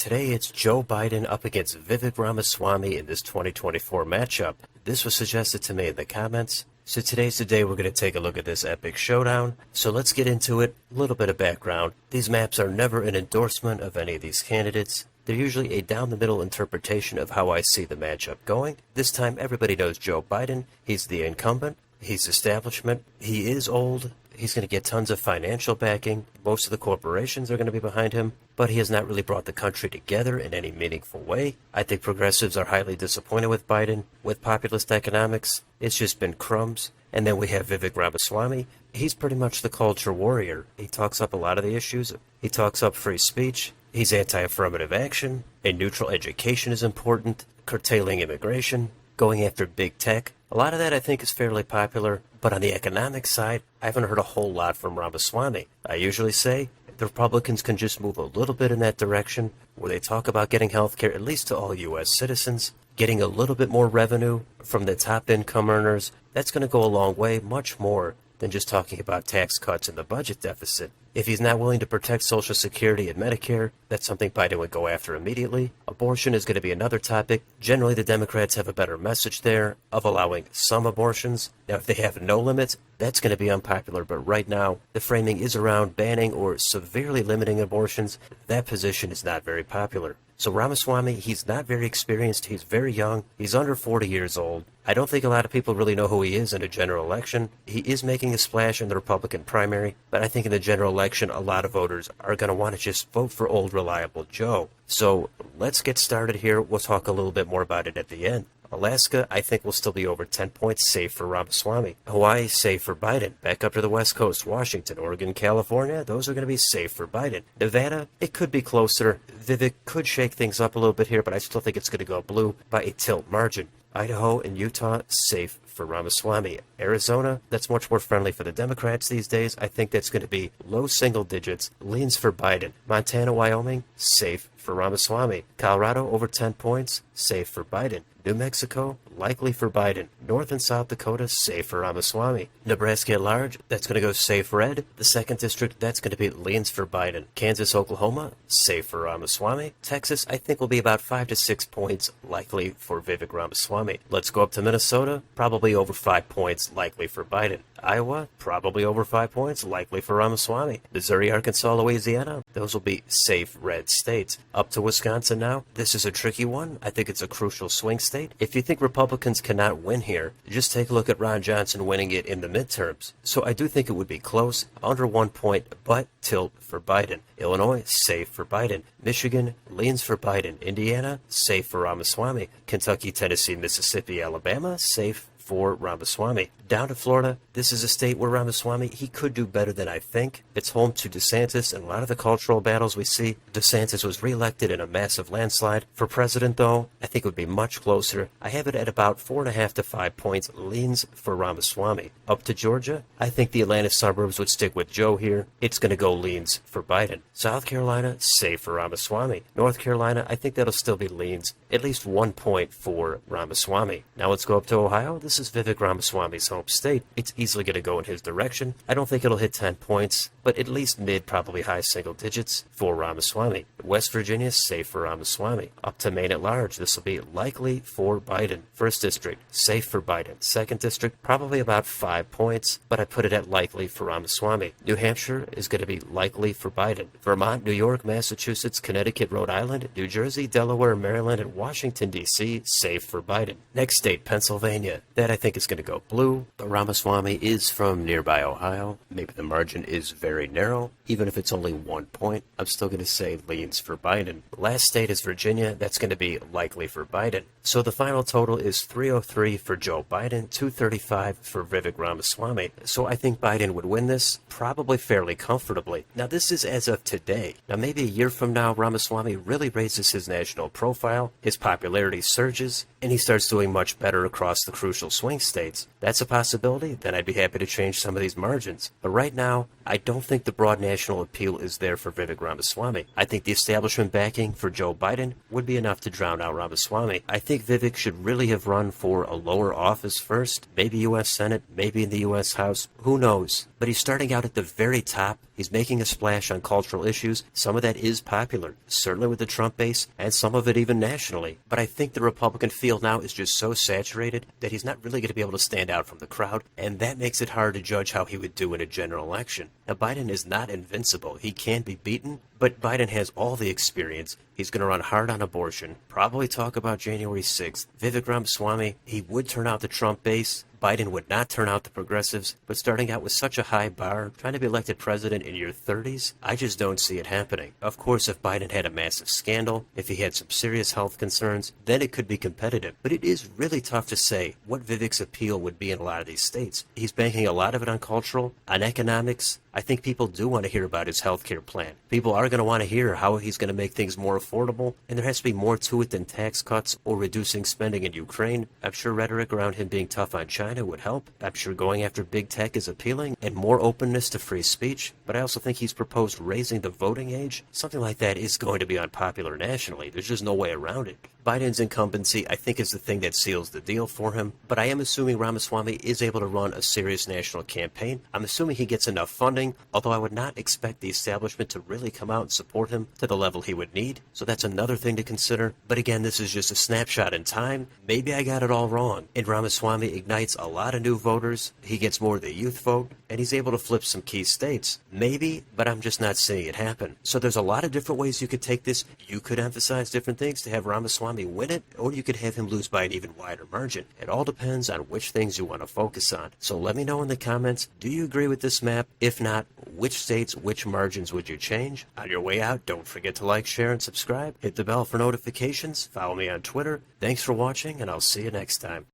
Today it's Joe Biden up against Vivek Ramaswamy in this 2024 matchup. This was suggested to me in the comments. So today's the day we're going to take a look at this epic showdown. So let's get into it. A little bit of background. These maps are never an endorsement of any of these candidates. They're usually a down-the-middle interpretation of how I see the matchup going. This time everybody knows Joe Biden. He's the incumbent. He's establishment. He is old. He's going to get tons of financial backing. Most of the corporations are going to be behind him, but he has not really brought the country together in any meaningful way. I think progressives are highly disappointed with Biden. With populist economics, it's just been crumbs. And then we have Vivek Ramaswamy. He's pretty much the culture warrior. He talks up a lot of the issues. He talks up free speech. He's anti-affirmative action. A neutral education is important. Curtailing immigration. Going after big tech. A lot of that I think is fairly popular, but on the economic side, I haven't heard a whole lot from Ramaswamy. I usually say the Republicans can just move a little bit in that direction, where they talk about getting health care at least to all U.S. citizens, getting a little bit more revenue from the top income earners. That's going to go a long way, much more than just talking about tax cuts and the budget deficit. If he's not willing to protect Social Security and Medicare, that's something Biden would go after immediately. Abortion is going to be another topic. Generally, the Democrats have a better message there of allowing some abortions. Now, if they have no limits, that's going to be unpopular. But right now, the framing is around banning or severely limiting abortions. That position is not very popular. So Ramaswamy, he's not very experienced. He's very young. He's under 40 years old. I don't think a lot of people really know who he is in a general election. He is making a splash in the Republican primary, but I think in the general election, a lot of voters are going to want to just vote for old, reliable Joe. So let's get started here. We'll talk a little bit more about it at the end. Alaska, I think, will still be over 10 points safe for Ramaswamy. Hawaii, safe for Biden. Back up to the West Coast, Washington, Oregon, California, those are going to be safe for Biden. Nevada, it could be closer. Vivek could shake things up a little bit here, but I still think it's going to go blue by a tilt margin. Idaho and Utah, safe for Ramaswamy. Arizona, that's much more friendly for the Democrats these days. I think that's going to be low single digits, leans for Biden. Montana, Wyoming, safe for Ramaswamy. Colorado, over 10 points, safe for Biden. New Mexico, likely for Biden. North and South Dakota, safe for Ramaswamy. Nebraska at large, that's going to go safe red. The 2nd District, that's going to be leans for Biden. Kansas, Oklahoma, safe for Ramaswamy. Texas, I think will be about 5 to 6 points, likely for Vivek Ramaswamy. Let's go up to Minnesota, probably over 5 points, likely for Biden. Iowa, probably over 5 points, likely for Ramaswamy. Missouri, Arkansas, Louisiana, those will be safe red states. Up to Wisconsin now, this is a tricky one. I think it's a crucial swing state. If you think Republicans cannot win here, just take a look at Ron Johnson winning it in the midterms. So I do think it would be close, under 1 point, but tilt for Biden. Illinois, safe for Biden. Michigan, leans for Biden. Indiana, safe for Ramaswamy. Kentucky, Tennessee, Mississippi, Alabama, safe for Ramaswamy. Down to Florida, this is a state where Ramaswamy, he could do better than I think. It's home to DeSantis and a lot of the cultural battles we see. DeSantis was reelected in a massive landslide. For president, though, I think it would be much closer. I have it at about 4.5 to 5 points, leans for Ramaswamy. Up to Georgia, I think the Atlanta suburbs would stick with Joe here. It's going to go leans for Biden. South Carolina, safe for Ramaswamy. North Carolina, I think that'll still be leans. At least 1 point for Ramaswamy. Now let's go up to Ohio. This is Vivek Ramaswamy's home state. It's easily going to go in his direction. I don't think it'll hit 10 points, but at least mid, probably high single digits for Ramaswamy. West Virginia, safe for Ramaswamy. Up to Maine at large, this will be likely for Biden. 1st District, safe for Biden. 2nd District, probably about 5 points, but I put it at likely for Ramaswamy. New Hampshire is going to be likely for Biden. Vermont, New York, Massachusetts, Connecticut, Rhode Island, New Jersey, Delaware, Maryland, and Washington, D.C., safe for Biden. Next state, Pennsylvania. That I think is going to go blue, but Ramaswamy is from nearby Ohio. Maybe the margin is very narrow. Even if it's only 1 point, I'm still going to say leans for Biden. Last state is Virginia. That's going to be likely for Biden. So the final total is 303 for Joe Biden, 235 for Vivek Ramaswamy. So I think Biden would win this, probably fairly comfortably. Now this is as of today. Now maybe a year from now, Ramaswamy really raises his national profile, his popularity surges, and he starts doing much better across the crucial swing states. That's a possibility, then I'd be happy to change some of these margins. But right now, I don't think the broad national appeal is there for Vivek Ramaswamy. I think the establishment backing for Joe Biden would be enough to drown out Ramaswamy. I think Vivek should really have run for a lower office first, maybe U.S. Senate, maybe in the U.S. House, who knows. But he's starting out at the very top. He's making a splash on cultural issues. Some of that is popular, certainly with the Trump base, and some of it even nationally. But I think the Republican field now is just so saturated that he's not really going to be able to stand out from the crowd, and that makes it hard to judge how he would do in a general election. Now, Biden is not invincible. He can be beaten, but Biden has all the experience. He's going to run hard on abortion, probably talk about January 6th. Vivek Ramaswamy, he would turn out the Trump base. Biden would not turn out the progressives, but starting out with such a high bar, trying to be elected president in your 30s, I just don't see it happening. Of course, if Biden had a massive scandal, if he had some serious health concerns, then it could be competitive. But it is really tough to say what Vivek's appeal would be in a lot of these states. He's banking a lot of it on cultural, on economics. I think people do want to hear about his health care plan. People are going to want to hear how he's going to make things more affordable, and there has to be more to it than tax cuts or reducing spending in Ukraine. I'm sure rhetoric around him being tough on China would help. I'm sure going after big tech is appealing, and more openness to free speech. But I also think he's proposed raising the voting age. Something like that is going to be unpopular nationally. There's just no way around it. Biden's incumbency, I think, is the thing that seals the deal for him, but I am assuming Ramaswamy is able to run a serious national campaign. I'm assuming he gets enough funding, although I would not expect the establishment to really come out and support him to the level he would need, so that's another thing to consider. But again, this is just a snapshot in time. Maybe I got it all wrong, and Ramaswamy ignites a lot of new voters, he gets more of the youth vote, and he's able to flip some key states. Maybe, but I'm just not seeing it happen. So there's a lot of different ways you could take this. You could emphasize different things to have Ramaswamy win it, or you could have him lose by an even wider margin. It all depends on which things you want to focus on. So let me know in the comments, do you agree with this map? If not, which states, which margins would you change? On your way out, don't forget to like, share, and subscribe. Hit the bell for notifications. Follow me on Twitter. Thanks for watching, and I'll see you next time.